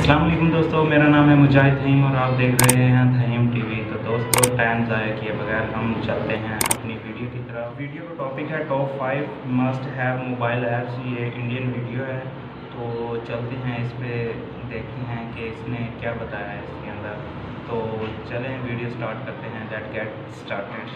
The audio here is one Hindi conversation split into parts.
अस्सलाम वालेकुम दोस्तों, मेरा नाम है मुजाहिद थहीम और आप देख रहे हैं थहीम टीवी। तो दोस्तों, टाइम ज़ाया किए बगैर हम चलते हैं अपनी वीडियो की तरफ। वीडियो का टॉपिक है top 5 must have mobile apps. ये इंडियन वीडियो है, तो चलते हैं इस पर, देखते हैं कि इसने क्या बताया है इसके अंदर। तो चलें वीडियो स्टार्ट करते हैं। Let's get started.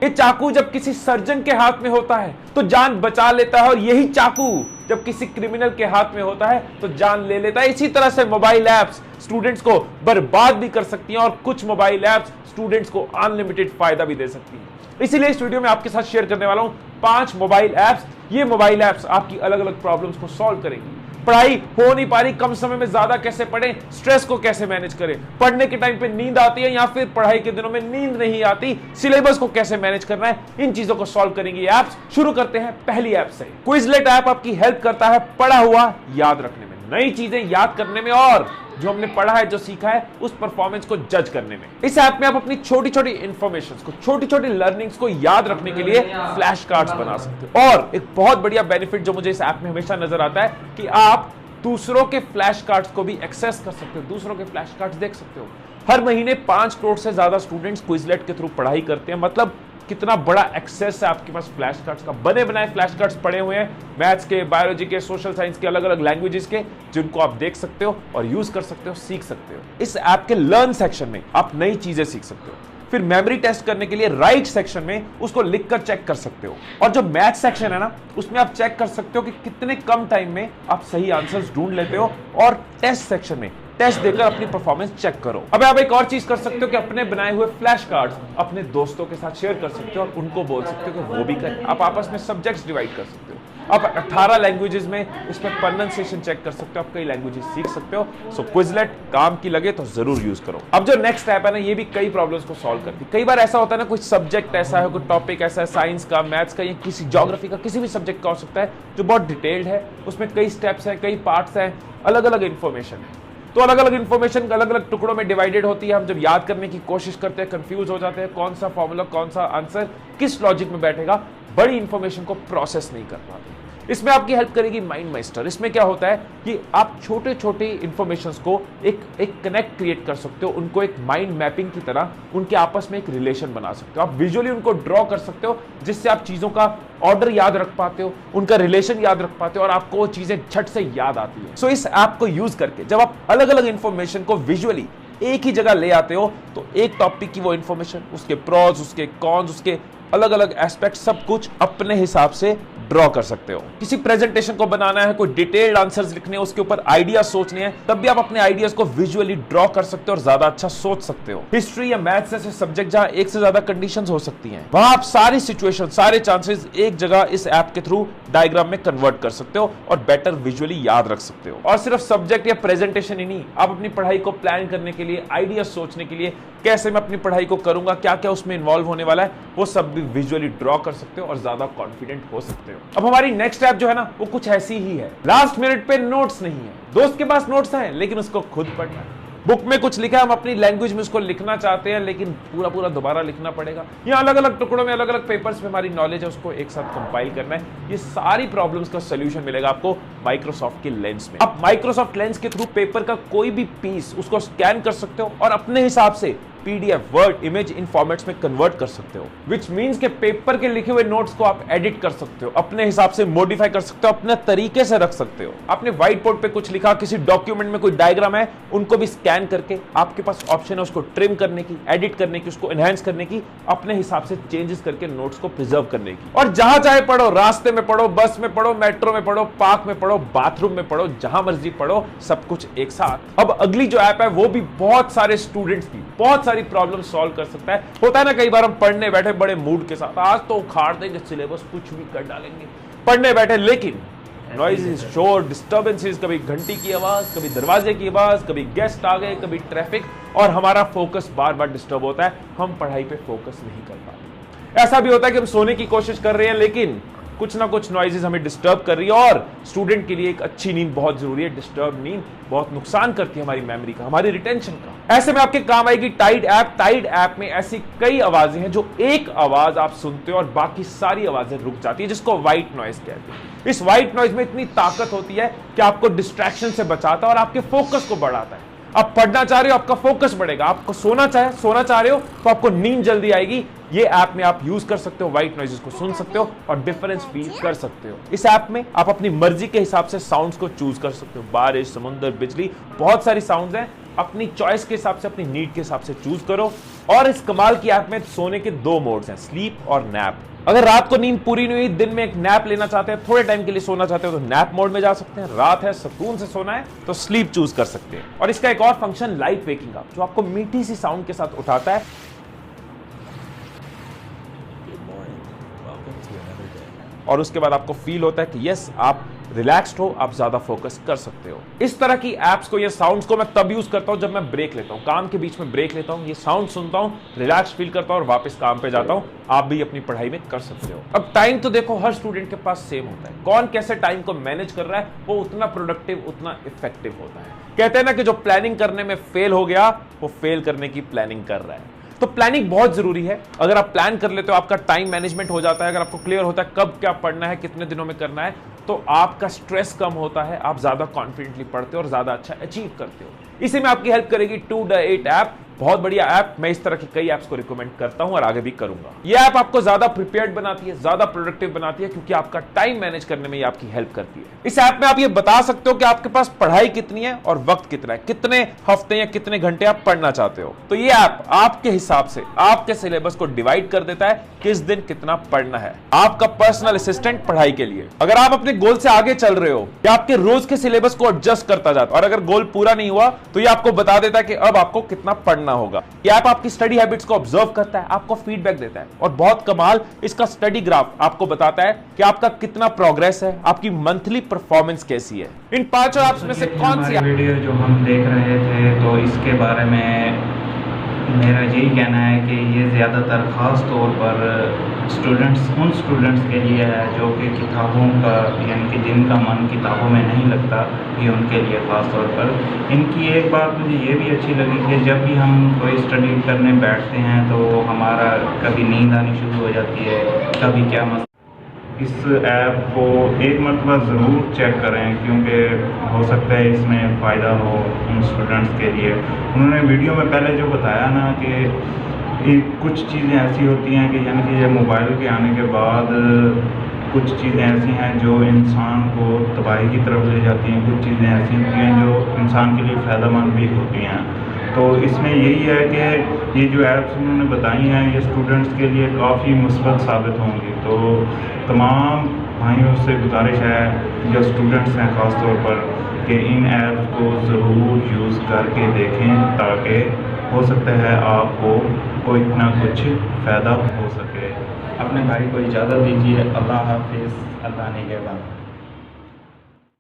ये चाकू जब किसी सर्जन के हाथ में होता है तो जान बचा लेता है, और यही चाकू जब किसी क्रिमिनल के हाथ में होता है तो जान ले लेता है। इसी तरह से मोबाइल ऐप्स स्टूडेंट्स को बर्बाद भी कर सकती हैं, और कुछ मोबाइल ऐप्स स्टूडेंट्स को अनलिमिटेड फायदा भी दे सकती हैं। इसीलिए इस वीडियो में आपके साथ शेयर करने वाला हूं 5 मोबाइल ऐप्स। ये मोबाइल ऐप्स आपकी अलग अलग प्रॉब्लम्स को सॉल्व करेंगी। पढ़ाई हो नहीं पा रही, कम समय में ज्यादा कैसे पढ़ें, स्ट्रेस को कैसे मैनेज करें, पढ़ने के टाइम पे नींद आती है या फिर पढ़ाई के दिनों में नींद नहीं आती, सिलेबस को कैसे मैनेज करना है, इन चीजों को सॉल्व करेंगे ये ऐप्स। शुरू करते हैं पहली ऐप से। क्विजलेट ऐप आपकी हेल्प करता है पढ़ा हुआ याद रखने में, नई चीजें याद करने में, और जो हमने पढ़ा है, जो सीखा है, उस परफॉर्मेंस को जज करने में। इस ऐप में आप अपनी छोटी छोटी इंफॉर्मेशन को, छोटी छोटी लर्निंग्स को याद रखने के लिए फ्लैश कार्ड्स बना सकते हो। और एक बहुत बढ़िया बेनिफिट जो मुझे इस ऐप में हमेशा नजर आता है कि आप दूसरों के फ्लैश कार्ड्स को भी एक्सेस कर सकते हो, दूसरों के फ्लैश कार्ड्स देख सकते हो। हर महीने 5 करोड़ से ज्यादा स्टूडेंट्स क्विजलेट के थ्रू पढ़ाई करते हैं। मतलब कितना बड़ा एक्सेस है आपके पास फ्लैश कार्ड्स का। बने बनाए फ्लैश कार्ड्स पड़े हुए हैं, मैथ्स के, बायोलॉजी के, सोशल साइंस के, अलग अलग लैंग्वेजेस के, जिनको आप देख सकते हो और यूज कर सकते हो, सीख सकते हो। इस ऐप के लर्न सेक्शन में आप नई चीजें सीख सकते हो। फिर मेमोरी टेस्ट करने के लिए राइट सेक्शन में उसको लिखकर चेक कर सकते हो। और जो मैथ सेक्शन है ना, उसमें आप चेक कर सकते हो कि कितने कम टाइम में आप सही आंसर्स ढूंढ लेते हो। और टेस्ट सेक्शन में टेस्ट देकर अपनी परफॉर्मेंस चेक करो। अब आप एक और चीज कर सकते हो कि अपने बनाए हुए फ्लैश कार्ड्स अपने दोस्तों के साथ शेयर कर सकते हो और उनको बोल सकते हो कि वो भी करें। आप आपस में सब्जेक्ट्स डिवाइड कर सकते हो। आप 18 लैंग्वेजेस में इसमें प्रोनाउंसिएशन चेक कर सकते हो, आप कई लैंग्वेजेस सीख सकते हो। सो क्विजलेट काम की लगे तो जरूर यूज करो। अब जो नेक्स्ट ऐप है ना, ये भी कई प्रॉब्लम्स को सॉल्व करती है। कई बार ऐसा होता है ना, कोई सब्जेक्ट ऐसा है, कोई टॉपिक ऐसा है, साइंस का, मैथ्स का, या किसी ज्योग्राफी का, किसी भी सब्जेक्ट का हो सकता है, जो बहुत डिटेल्ड है, उसमें कई स्टेप्स हैं, कई पार्ट्स हैं, अलग अलग इंफॉर्मेशन है। तो अलग अलग इंफॉर्मेशन अलग अलग टुकड़ों में डिवाइडेड होती है। हम जब याद करने की कोशिश करते हैं, कंफ्यूज हो जाते हैं, कौन सा फॉर्मूला, कौन सा आंसर किस लॉजिक में बैठेगा, बड़ी इंफॉर्मेशन को प्रोसेस नहीं कर पाते। इसमें आपकी हेल्प करेगी माइंड मास्टर। इसमें क्या होता है कि आप छोटे छोटे इंफॉर्मेशंस को एक कनेक्ट क्रिएट कर सकते हो, उनको एक माइंड मैपिंग की तरह उनके आपस में एक रिलेशन बना सकते हो। आप विजुअली उनको ड्रॉ कर सकते हो, जिससे आप चीजों का ऑर्डर याद रख पाते हो, उनका रिलेशन याद रख पाते हो, और आपको वो चीजें झट से याद आती है। सो इस ऐप को यूज करके जब आप अलग अलग इंफॉर्मेशन को विजुअली एक ही जगह ले आते हो, तो एक टॉपिक की वो इंफॉर्मेशन, उसके प्रोज, उसके कॉन्स, उसके अलग अलग एस्पेक्ट, सब कुछ अपने हिसाब से ड्रॉ कर सकते हो। किसी प्रेजेंटेशन को बनाना है, कोई डिटेल्ड आंसर्स लिखने हैं, उसके ऊपर आइडिया सोचने हैं, तब भी आप अपने आइडियाज को विजुअली ड्रॉ कर सकते हो और ज्यादा अच्छा सोच सकते हो। हिस्ट्री या मैथ्स जैसे सब्जेक्ट जहां एक से ज्यादा कंडीशंस हो सकती हैं, वहां आप सारी सिचुएशन, सारे चांसेस एक जगह इस ऐप के थ्रू डायग्राम में कन्वर्ट कर सकते हो और बेटर विजुअली याद रख सकते हो। और सिर्फ सब्जेक्ट या प्रेजेंटेशन ही नहीं, आप अपनी पढ़ाई को प्लान करने के लिए, आइडिया सोचने के लिए, कैसे मैं अपनी पढ़ाई को करूंगा, क्या क्या उसमें इन्वॉल्व होने वाला है, वो सब भी विजुअली ड्रॉ कर सकते हो और ज्यादा कॉन्फिडेंट हो सकते हो। अब हमारी नेक्स्ट ऐप जो है ना, वो कुछ ऐसी ही है। लास्ट मिनट पे नोट्स नहीं है, दोस्त के पास नोट्स हैं लेकिन उसको खुद पढ़ना है। बुक में कुछ लिखा है, हम अपनी लैंग्वेज में उसको लिखना चाहते हैं, लेकिन पूरा पूरा दोबारा लिखना पड़ेगा, या अलग अलग टुकड़ों में, अलग अलग पेपर्स में हमारी नॉलेज है, उसको एक साथ कंपाइल करना है। ये सारी प्रॉब्लम्स का सोल्यूशन मिलेगा आपको माइक्रोसॉफ्ट के लेंस में। आप माइक्रोसॉफ्ट लेंस के थ्रू पेपर का कोई भी पीस उसको स्कैन कर सकते हो और अपने हिसाब से PDF, वर्ड, इमेज, इन फॉर्मेट्स में कन्वर्ट कर सकते हो। विच मीन्स के पेपर के लिखे हुए नोट्स को आप एडिट कर सकते हो, अपने हिसाब से मॉडिफाई कर सकते हो, अपने तरीके से रख सकते हो। आपने व्हाइट बोर्ड पे कुछ लिखा, किसी डॉक्यूमेंट में कोई डायग्राम है, उनको भी स्कैन करके आपके पास ऑप्शन है उसको ट्रिम करने की, एडिट करने की, उसको एनहांस करने की, अपने हिसाब से चेंजेस करके नोट्स को प्रिजर्व करने की। और जहां चाहे पढ़ो, रास्ते में पढ़ो, बस में पढ़ो, मेट्रो में पढ़ो, पार्क में पढ़ो, बाथरूम में पढ़ो, जहां मर्जी पढ़ो, सब कुछ एक साथ। अब अगली जो ऐप है वो भी बहुत सारे स्टूडेंट्स की बहुत सारी प्रॉब्लम सॉल्व कर सकता है। होता है ना, कई बार हम पढ़ने बैठे बड़े मूड के साथ, आज तो उखाड़ देंगे सिलेबस, कुछ भी कर डालेंगे, पढ़ने बैठे, लेकिन नॉइज़, शोर, डिस्टर्बेंसेस, कभी घंटी की आवाज, कभी दरवाजे की आवाज, कभी गेस्ट आ गए, कभी ट्रैफिक, और हमारा फोकस बार बार डिस्टर्ब होता है, हम पढ़ाई पे फोकस नहीं कर पाते। ऐसा भी होता है कि हम सोने की कोशिश कर रहे हैं, लेकिन कुछ ना कुछ नॉइजेस हमें डिस्टर्ब कर रही है। और स्टूडेंट के लिए एक अच्छी नींद बहुत जरूरी है। डिस्टर्ब नींद बहुत नुकसान करती है हमारी मेमोरी का, हमारी रिटेंशन का। ऐसे में आपके काम आएगी टाइड ऐप। टाइड ऐप में ऐसी कई आवाजें हैं जो एक आवाज आप सुनते हो और बाकी सारी आवाजें रुक जाती है, जिसको व्हाइट नॉइज कहते हैं। इस व्हाइट नॉइज में इतनी ताकत होती है कि आपको डिस्ट्रैक्शन से बचाता है और आपके फोकस को बढ़ाता है। आप पढ़ना चाह रहे हो, आपका फोकस बढ़ेगा। आपको सोना चाह रहे हो तो आपको नींद जल्दी आएगी। ये ऐप में आप यूज कर सकते हो, व्हाइट नॉइजेस को सुन सकते हो और डिफरेंस फील कर सकते हो। इस ऐप में आप अपनी मर्जी के हिसाब से साउंड्स को चूज कर सकते हो। बारिश, समुद्र, बिजली, बहुत सारी साउंड्स हैं। अपनी चॉइस के हिसाब से, अपनी नीड के हिसाब से चूज करो। और इस कमाल की ऐप में सोने के 2 मोड्स हैं, स्लीप और नैप। अगर रात को नींद पूरी नहीं हुई, दिन में एक नैप लेना चाहते हैं, थोड़े टाइम के लिए सोना चाहते हो तो नैप मोड में जा सकते हैं। रात है, सुकून से सोना है तो स्लीप चूज कर सकते हैं। और इसका एक और फंक्शन लाइट वेकिंग अप, जो आपको मीठी सी साउंड के साथ उठाता है और उसके बाद आपको फील होता है कि यस, आप रिलैक्स्ड हो, आप ज्यादा फोकस कर सकते हो। इस तरह की एप्स को या साउंड्स को मैं तब यूज करता हूं जब मैं ब्रेक लेता हूं, काम के बीच में ब्रेक लेता हूं, ये साउंड सुनता हूं, रिलैक्स फील करता हूं और वापस काम पे जाता हूं। आप भी अपनी पढ़ाई में कर सकते हो। अब टाइम तो देखो हर स्टूडेंट के पास सेम होता है। कौन कैसे टाइम को मैनेज कर रहा है वो उतना प्रोडक्टिव, उतना इफेक्टिव होता है। कहते हैं ना कि जो प्लानिंग करने में फेल हो गया वो फेल करने की प्लानिंग कर रहा है। तो प्लानिंग बहुत जरूरी है। अगर आप प्लान कर लेते हो, आपका टाइम मैनेजमेंट हो जाता है, अगर आपको क्लियर होता है कब क्या पढ़ना है, कितने दिनों में करना है, तो आपका स्ट्रेस कम होता है, आप ज्यादा कॉन्फिडेंटली पढ़ते हो और ज्यादा अच्छा अचीव करते हो। इसी में आपकी हेल्प करेगी 2the8 ऐप। बहुत बढ़िया ऐप। मैं इस तरह की कई ऐप्स को रिकमेंड करता हूं और आगे भी करूंगा। यह ऐप आपको ज्यादा प्रिपेयर्ड बनाती है, ज्यादा प्रोडक्टिव बनाती है, क्योंकि आपका टाइम मैनेज करने में ये आपकी हेल्प करती है। इस ऐप में आप ये बता सकते हो कि आपके पास पढ़ाई कितनी है और वक्त कितना है, कितने हफ्ते या कितने घंटे आप पढ़ना चाहते हो। तो ये ऐप आपके हिसाब से आपके सिलेबस को डिवाइड कर देता है, किस दिन कितना पढ़ना है। आपका पर्सनल असिस्टेंट पढ़ाई के लिए। अगर आप अपने गोल से आगे चल रहे हो, या आपके रोज के सिलेबस को एडजस्ट करता जाता है और अगर गोल पूरा नहीं हुआ तो ये आपको बता देता है कि अब आपको कितना पढ़ना होगा। ये ऐप आपकी स्टडी हैबिट्स को ऑब्जर्व करता है, आपको फीडबैक देता है और बहुत कमाल इसका स्टडी ग्राफ आपको बताता है कि आपका कितना प्रोग्रेस है, आपकी मंथली परफॉर्मेंस कैसी है। इन 5 ऐप्स में से कौन सी वीडियो जो हम देख रहे थे तो इसके बारे में मेरा यही कहना है कि ये ज़्यादातर ख़ास तौर पर उन स्टूडेंट्स के लिए है जो कि किताबों का, यानी कि जिनका मन किताबों में नहीं लगता, ये उनके लिए ख़ास तौर पर। इनकी एक बात मुझे ये भी अच्छी लगी कि जब भी हम कोई स्टडी करने बैठते हैं तो हमारा कभी नींद आनी शुरू हो जाती है, कभी क्या इस ऐप को एक मरतबा ज़रूर चेक करें, क्योंकि हो सकता है इसमें फ़ायदा हो उन स्टूडेंट्स के लिए। उन्होंने वीडियो में पहले जो बताया ना कि कुछ चीज़ें ऐसी होती हैं कि यानी कि ये मोबाइल के आने के बाद कुछ चीज़ें ऐसी हैं जो इंसान को तबाही की तरफ ले जाती हैं, कुछ चीज़ें ऐसी होती हैं जो इंसान के लिए फ़ायदेमंद भी होती हैं। तो इसमें यही है कि ये जो ऐप्स उन्होंने बताई हैं ये स्टूडेंट्स के लिए काफ़ी मुस्बत साबित होंगी। तो तमाम भाइयों से गुजारिश है जो स्टूडेंट्स हैं ख़ास तौर पर कि इन ऐप्स को ज़रूर यूज़ करके देखें, ताकि हो सकता है आपको कोई ना कुछ फ़ायदा हो सके। अपने भाई को इजाज़त दीजिए। अल्लाह हाफिज़। अल्लाह निगहबान।